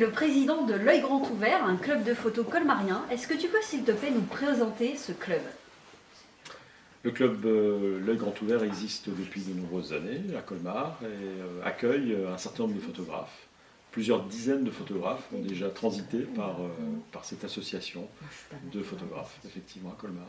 le président de l'Œil Grand Ouvert, un club de photo colmarien. Est-ce que tu peux, s'il te plaît, nous présenter ce club? Le club L'Œil Grand Ouvert existe depuis de nombreuses années à Colmar et accueille un certain nombre de photographes. Plusieurs dizaines de photographes ont déjà transité par cette association de photographes, effectivement, à Colmar.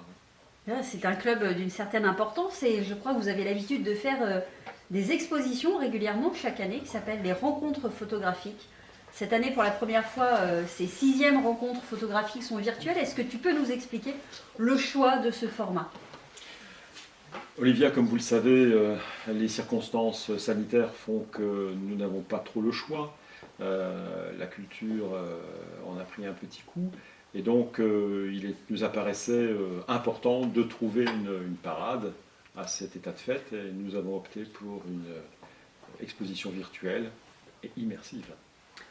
C'est un club d'une certaine importance et je crois que vous avez l'habitude de faire des expositions régulièrement chaque année qui s'appellent les rencontres photographiques. Cette année, pour la première fois, ces 6e rencontres photographiques sont virtuelles. Est-ce que tu peux nous expliquer le choix de ce format? Olivia, comme vous le savez, les circonstances sanitaires font que nous n'avons pas trop le choix. La culture en a pris un petit coup. Et donc, nous apparaissait important de trouver une parade à cet état de fait. Et nous avons opté pour une exposition virtuelle et immersive.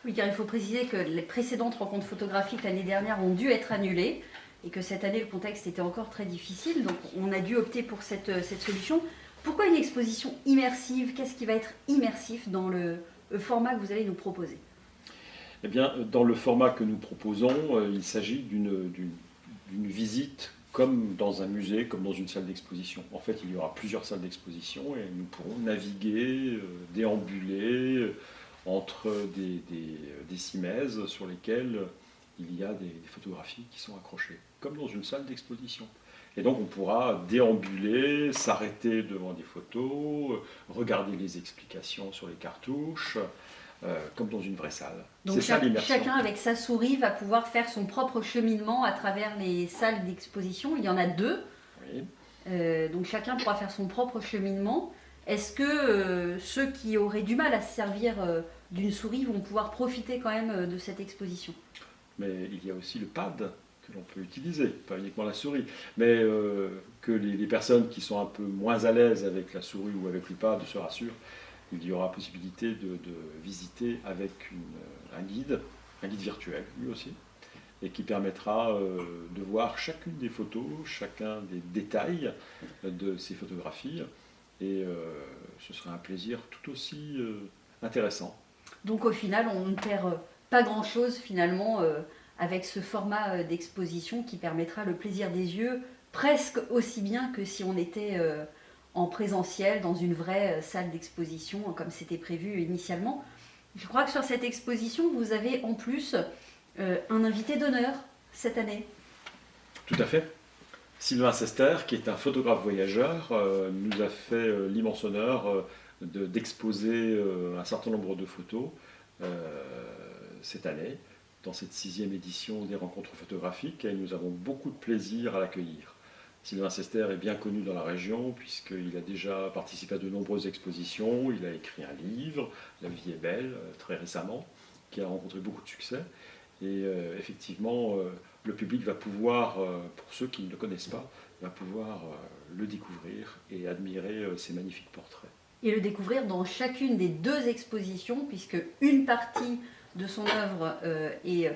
Oui, car il faut préciser que les précédentes rencontres photographiques l'année dernière ont dû être annulées et que cette année, le contexte était encore très difficile. Donc, on a dû opter pour cette solution. Pourquoi une exposition immersive? Qu'est-ce qui va être immersif dans le format que vous allez nous proposer? Eh bien, dans le format que nous proposons, il s'agit d'une visite comme dans un musée, comme dans une salle d'exposition. En fait, il y aura plusieurs salles d'exposition et nous pourrons naviguer, déambuler entre des cimaises sur lesquelles il y a des photographies qui sont accrochées, comme dans une salle d'exposition. Et donc on pourra déambuler, s'arrêter devant des photos, regarder les explications sur les cartouches, comme dans une vraie salle. Donc chacun avec sa souris va pouvoir faire son propre cheminement à travers les salles d'exposition. Il y en a 2. Oui. Donc chacun pourra faire son propre cheminement. Est-ce que ceux qui auraient du mal à se servir d'une souris vont pouvoir profiter quand même de cette exposition? Mais il y a aussi le pad que l'on peut utiliser, pas uniquement la souris. Mais que les personnes qui sont un peu moins à l'aise avec la souris ou avec le pad se rassurent, il y aura possibilité de visiter avec un guide virtuel, lui aussi, et qui permettra de voir chacune des photos, chacun des détails de ces photographies. Et ce sera un plaisir tout aussi intéressant. Donc au final, on ne perd pas grand-chose finalement avec ce format d'exposition qui permettra le plaisir des yeux presque aussi bien que si on était en présentiel dans une vraie salle d'exposition comme c'était prévu initialement. Je crois que sur cette exposition, vous avez en plus un invité d'honneur cette année. Tout à fait. Sylvain Sester, qui est un photographe voyageur, nous a fait l'immense honneur d'exposer un certain nombre de photos cette année, dans cette 6e édition des rencontres photographiques, et nous avons beaucoup de plaisir à l'accueillir. Sylvain Sester est bien connu dans la région, puisqu'il a déjà participé à de nombreuses expositions, il a écrit un livre, La vie est belle, très récemment, qui a rencontré beaucoup de succès. Et effectivement, le public va pouvoir, pour ceux qui ne le connaissent pas, va pouvoir le découvrir et admirer ces magnifiques portraits. Et le découvrir dans chacune des 2 expositions, puisque une partie de son œuvre est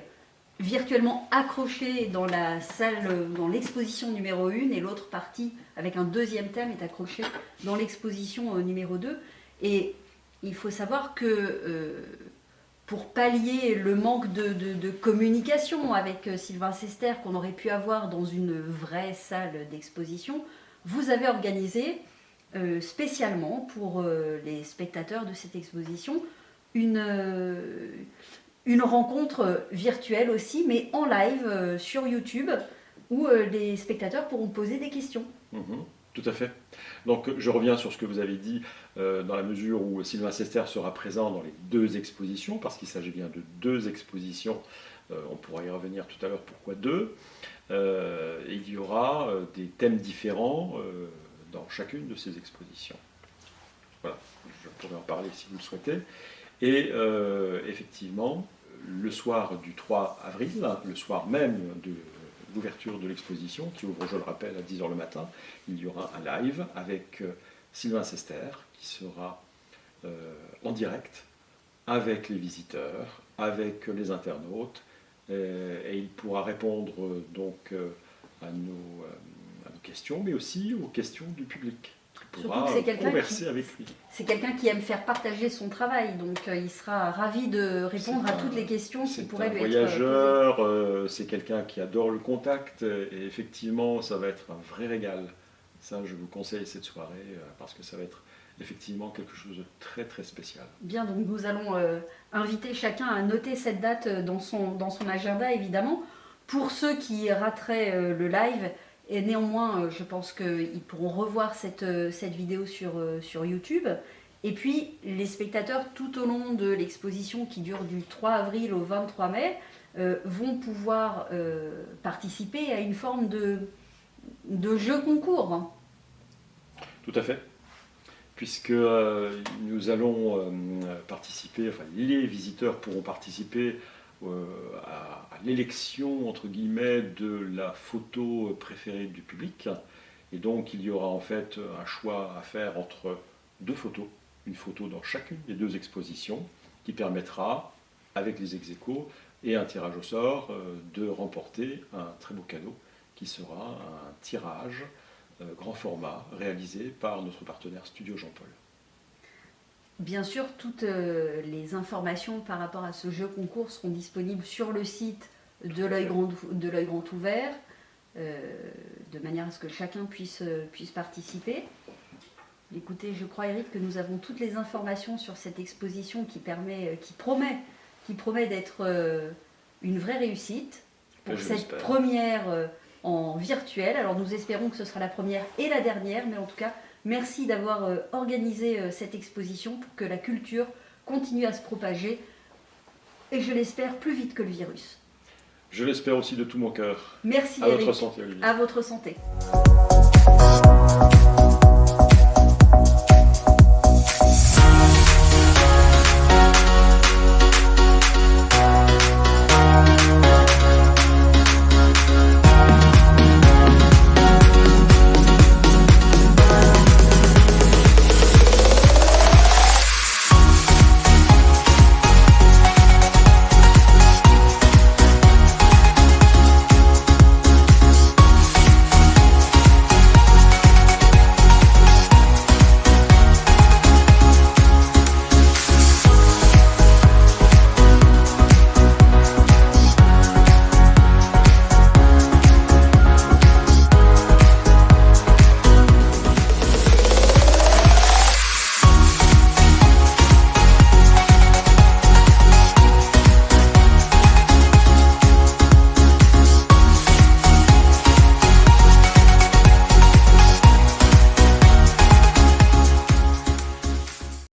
virtuellement accrochée dans la salle, dans l'exposition numéro 1, et l'autre partie, avec un 2e thème, est accrochée dans l'exposition numéro 2. Et il faut savoir que pour pallier le manque de communication avec Sylvain Sester qu'on aurait pu avoir dans une vraie salle d'exposition, vous avez organisé spécialement pour les spectateurs de cette exposition une rencontre virtuelle aussi, mais en live sur YouTube, où les spectateurs pourront poser des questions. Tout à fait. Donc je reviens sur ce que vous avez dit, dans la mesure où Sylvain Sester sera présent dans les 2 expositions, parce qu'il s'agit bien de 2 expositions, on pourra y revenir tout à l'heure pourquoi 2. Il y aura des thèmes différents dans chacune de ces expositions. Voilà, je pourrais en parler si vous le souhaitez. Et effectivement, le soir du 3 avril, le soir même de l'ouverture de l'exposition, qui ouvre, je le rappelle, à 10h le matin, il y aura un live avec Sylvain Sester, qui sera en direct avec les visiteurs, avec les internautes, et il pourra répondre donc à nos questions, mais aussi aux questions du public. pourra Surtout que c'est quelqu'un converser avec lui. C'est quelqu'un qui aime faire partager son travail, donc il sera ravi de répondre à toutes les questions qui pourraient lui être posées. C'est un voyageur, c'est quelqu'un qui adore le contact, et effectivement, ça va être un vrai régal. Ça, je vous conseille cette soirée, parce que ça va être effectivement quelque chose de très très spécial. Bien, donc nous allons inviter chacun à noter cette date dans son agenda, évidemment. Pour ceux qui rateraient le live, et néanmoins, je pense qu'ils pourront revoir cette vidéo sur YouTube. Et puis, les spectateurs, tout au long de l'exposition qui dure du 3 avril au 23 mai, vont pouvoir participer à une forme de jeu concours. Tout à fait. Puisque nous allons participer, enfin les visiteurs pourront participer à l'élection, entre guillemets, de la photo préférée du public. Et donc il y aura en fait un choix à faire entre deux photos, une photo dans chacune des deux expositions, qui permettra, avec les ex-aequo et un tirage au sort, de remporter un très beau cadeau, qui sera un tirage grand format réalisé par notre partenaire Studio Jean-Paul. Bien sûr, toutes les informations par rapport à ce jeu concours seront disponibles sur le site de l'œil grand ouvert, de manière à ce que chacun puisse participer. Écoutez, je crois, Eric, que nous avons toutes les informations sur cette exposition qui promet d'être une vraie réussite pour cette première en virtuel. Alors nous espérons que ce sera la première et la dernière, mais en tout cas, merci d'avoir organisé cette exposition pour que la culture continue à se propager, et je l'espère plus vite que le virus. Je l'espère aussi de tout mon cœur. Merci à Eric. Votre santé, Olivier. À votre santé.